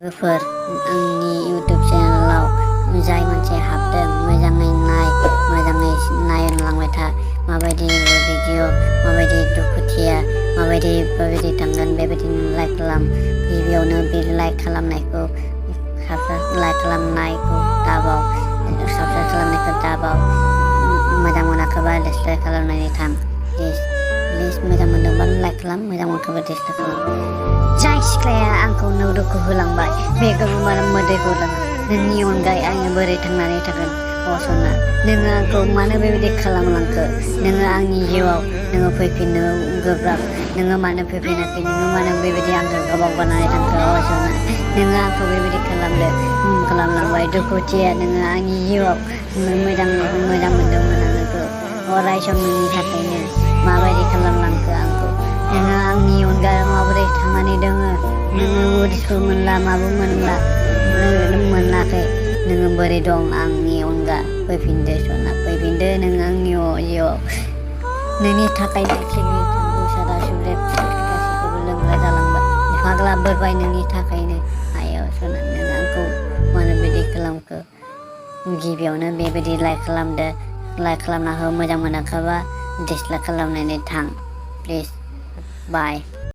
लोगोफोर आंनि इउटुब चेनेलाव जाय मानसिया हाबदों मोजाङै नायलांबाय था माबायदि भिडिअ माबायदि दुखुथिया माबायदि थांगोन बेबायदिनो लाइक खालाम। गिबियावनो बे लाइक खालामनायखौ दाबाव मोजां मोनाखैबा डिसलाइक खालामनानै थां प्लिज मोजां मोनदोंबा लाइक खालाम, मोजां मोनाखैबा डिसलाइक खालाम। जाय सिख्लाया आंखौ दुखु होलांबाय बे गोबां मोदै गदों। नोंनि अनगायै आङो बोरै थांनानै थागोन? सना नोङो आंखौ मानो बेबायदि खालामलांखो? नोङो आंनि जिउआव फैफिननो गोब्राब। नोङो मानो फैफिनाखै? नोङो मानो बेबायदि आंखौ गोबाव गारनानै थांखो? सना नोङो आंखौ बेबायदि खालामलांबाय दुखुथिया। नोङो आंनि जिउआव मोजां मोनदोंमोन आंखौ अराय सम। नोंनि थाखायनो माबायदि खालामलांखो आंखौ? नोङो आंनि अनगा माबोरै थांनानै दोङो? नोङो उदिसबो मोनला माबो मोनाखै। नोङो बोरै दं आंनि अनगा? फैफिनदो सना, फैफिनदो नोङो आंनि जिउआव। नोंनि थाखायनो सादा सुग्रेब गासैखौबो लोंग्रा जालांबाय। फाग्ला बोरबाय नोंनि थाखायनो। आयाव सना नों आंखौ मानो बिदि खालामखो? गिबियावनो बेबायदि लाइक खालामदो। लाइक खालामना हो। मोजां मोनाखैबा डिसलाइक खालामनानै थां प्लिज। बाय।